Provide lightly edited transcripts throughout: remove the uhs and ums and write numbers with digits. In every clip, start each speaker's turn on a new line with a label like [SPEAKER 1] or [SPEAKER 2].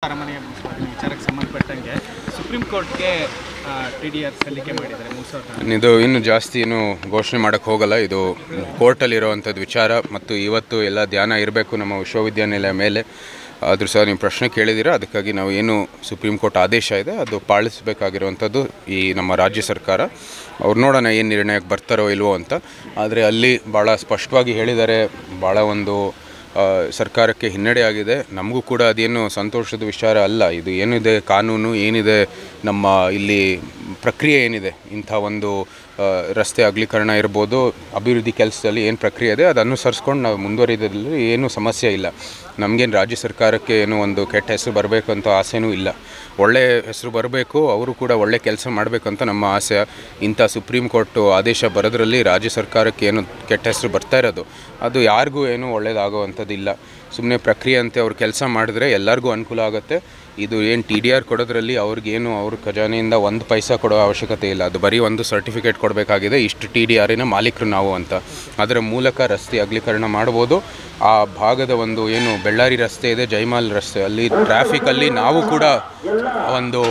[SPEAKER 1] ಅರಮನೆಯ ವಿಚಾರಕ್ಕೆ ಸಂಬಂಧಪಟ್ಟಂಗೆ ಸುಪ್ರೀಂ ಕೋರ್ಟ್ಗೆ TDR ಸಲ್ಲಿಕೆ ಮಾಡಿದ್ದಾರೆ 3000.
[SPEAKER 2] ಇದು ಇನ್ನು ಜಾಸ್ತಿ ಏನು ಘೋಷಣೆ ಮಾಡೋಕ್ಕೆ ಹೋಗಲ್ಲ. ಇದು ಕೋರ್ಟಲ್ಲಿರುವಂಥದ್ದು ವಿಚಾರ ಮತ್ತು ಇವತ್ತು ಎಲ್ಲ ಧ್ಯಾನ ಇರಬೇಕು ನಮ್ಮ ವಿಶ್ವವಿದ್ಯಾನಿಲಯ ಮೇಲೆ. ಆದರೂ ಸಹ ನೀವು ಪ್ರಶ್ನೆ ಕೇಳಿದ್ದೀರಾ, ಅದಕ್ಕಾಗಿ ನಾವು ಏನು ಸುಪ್ರೀಂ ಕೋರ್ಟ್ ಆದೇಶ ಇದೆ ಅದು ಪಾಲಿಸಬೇಕಾಗಿರುವಂಥದ್ದು ಈ ನಮ್ಮ ರಾಜ್ಯ ಸರ್ಕಾರ. ಅವ್ರು ನೋಡೋಣ ಏನು ನಿರ್ಣಯಕ್ಕೆ ಬರ್ತಾರೋ ಇಲ್ವೋ ಅಂತ. ಆದರೆ ಅಲ್ಲಿ ಭಾಳ ಸ್ಪಷ್ಟವಾಗಿ ಹೇಳಿದ್ದಾರೆ, ಭಾಳ ಒಂದು ಸರ್ಕಾರಕ್ಕೆ ಹಿನ್ನಡೆ ಆಗಿದೆ. ನಮಗೂ ಕೂಡ ಅದೇನು ಸಂತೋಷದ ವಿಚಾರ ಅಲ್ಲ. ಇದು ಏನಿದೆ ಕಾನೂನು ಏನಿದೆ, ನಮ್ಮ ಇಲ್ಲಿ ಪ್ರಕ್ರಿಯೆ ಏನಿದೆ, ಇಂಥ ಒಂದು ರಸ್ತೆ ಅಗಲೀಕರಣ ಇರ್ಬೋದು, ಅಭಿವೃದ್ಧಿ ಕೆಲಸದಲ್ಲಿ ಏನು ಪ್ರಕ್ರಿಯೆ ಇದೆ ಅದು ಅನುಸರಿಸ್ಕೊಂಡು ನಾವು ಮುಂದುವರಿದಲ್ಲಿ ಏನೂ ಸಮಸ್ಯೆ ಇಲ್ಲ. ನಮಗೇನು ರಾಜ್ಯ ಸರ್ಕಾರಕ್ಕೆ ಏನೋ ಒಂದು ಕೆಟ್ಟ ಹೆಸರು ಬರಬೇಕು ಅಂತ ಆಸೆನೂ ಇಲ್ಲ. ಒಳ್ಳೆಯ ಹೆಸರು ಬರಬೇಕು, ಅವರು ಕೂಡ ಒಳ್ಳೆ ಕೆಲಸ ಮಾಡಬೇಕಂತ ನಮ್ಮ ಆಸೆ. ಇಂಥ ಸುಪ್ರೀಂ ಕೋರ್ಟು ಆದೇಶ ಬರೋದ್ರಲ್ಲಿ ರಾಜ್ಯ ಸರ್ಕಾರಕ್ಕೆ ಏನು ಕೆಟ್ಟ ಹೆಸರು ಬರ್ತಾ ಇರೋದು ಅದು ಯಾರಿಗೂ ಏನೂ ಒಳ್ಳೇದಾಗುವಂಥದ್ದಿಲ್ಲ. ಸುಮ್ಮನೆ ಪ್ರಕ್ರಿಯೆ ಅಂತೆ ಅವ್ರು ಕೆಲಸ ಮಾಡಿದ್ರೆ ಎಲ್ಲರಿಗೂ ಅನುಕೂಲ ಆಗುತ್ತೆ. ಇದು ಏನು TDR ಕೊಡೋದ್ರಲ್ಲಿ ಅವ್ರಿಗೇನು ಅವ್ರ ಖಜಾನೆಯಿಂದ 1 ಪೈಸಾ ಕೊಡೋ ಅವಶ್ಯಕತೆ ಇಲ್ಲ. ಅದು ಬರೀ ಒಂದು ಸರ್ಟಿಫಿಕೇಟ್ ಕೊಡಬೇಕಾಗಿದೆ, ಇಷ್ಟು TDRನ ಮಾಲೀಕರು ನಾವು ಅಂತ. ಅದರ ಮೂಲಕ ರಸ್ತೆ ಅಗಲೀಕರಣ ಮಾಡ್ಬೋದು. ಆ ಭಾಗದ ಒಂದು ಏನು ಬೆಳ್ಳಾರಿ ರಸ್ತೆ ಇದೆ, ಜೈಮಾಲ್ ರಸ್ತೆ, ಅಲ್ಲಿ ಟ್ರಾಫಿಕಲ್ಲಿ ನಾವು ಕೂಡ ಒಂದು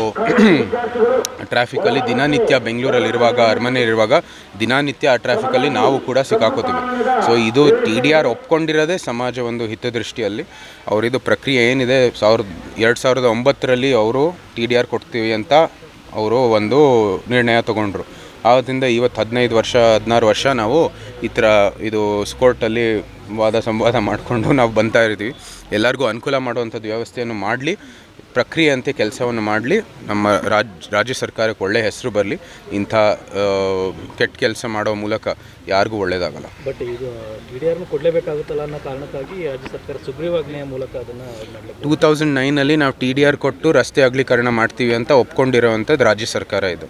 [SPEAKER 2] ಟ್ರಾಫಿಕಲ್ಲಿ ದಿನನಿತ್ಯ ಬೆಂಗಳೂರಲ್ಲಿರುವಾಗ, ಅರಮನೆಯಲ್ಲಿರುವಾಗ ದಿನನಿತ್ಯ ಆ ಟ್ರಾಫಿಕಲ್ಲಿ ನಾವು ಕೂಡ ಸಿಕ್ಕಾಕೋತೀವಿ. ಸೊ ಇದು TDR ಒಪ್ಕೊಂಡಿರೋದೇ ಸಮಾಜ ಒಂದು ಹಿತದೃಷ್ಟಿಯಲ್ಲಿ. ಅವರಿದು ಪ್ರಕ್ರಿಯೆ ಏನಿದೆ 2009ರಲ್ಲಿ ಅವರು TDR ಕೊಡ್ತೀವಿ ಅಂತ ಅವರು ಒಂದು ನಿರ್ಣಯ ತೊಗೊಂಡ್ರು. ಆವತ್ತಿಂದ ಇವತ್ತು 15 ವರ್ಷ 16 ವರ್ಷ ನಾವು ಈ ಥರ ಇದು ಕೋರ್ಟಲ್ಲಿ ವಾದ ಸಂವಾದ ಮಾಡಿಕೊಂಡು ನಾವು ಬಂತಾ ಇರ್ತೀವಿ. ಎಲ್ಲರಿಗೂ ಅನುಕೂಲ ಮಾಡುವಂಥದ್ದು ವ್ಯವಸ್ಥೆಯನ್ನು ಮಾಡಲಿ, ಪ್ರಕ್ರಿಯೆ ಅಂತೆ ಕೆಲಸವನ್ನು ಮಾಡಲಿ, ನಮ್ಮ ರಾಜ್ಯ ಸರ್ಕಾರಕ್ಕೆ ಒಳ್ಳೆಯ ಹೆಸರು ಬರಲಿ. ಇಂಥ ಕೆಟ್ಟ ಕೆಲಸ ಮಾಡೋ ಮೂಲಕ ಯಾರಿಗೂ ಒಳ್ಳೆಯದಾಗಲ್ಲ.
[SPEAKER 3] ಬಟ್ ಇದು TDR ಕೊಡಲೇಬೇಕಾಗುತ್ತಲ್ಲ ಅನ್ನೋ ಕಾರಣಕ್ಕಾಗಿ ರಾಜ್ಯ ಸರ್ಕಾರ ಸುಗ್ರೀವಾಜ್ಞೆಯ ಮೂಲಕ ಅದನ್ನು
[SPEAKER 2] 2009ನಲ್ಲಿ ನಾವು TDR ಕೊಟ್ಟು ರಸ್ತೆ ಅಗಲೀಕರಣ ಮಾಡ್ತೀವಿ ಅಂತ ಒಪ್ಕೊಂಡಿರೋವಂಥದ್ದು ರಾಜ್ಯ ಸರ್ಕಾರ ಇದು.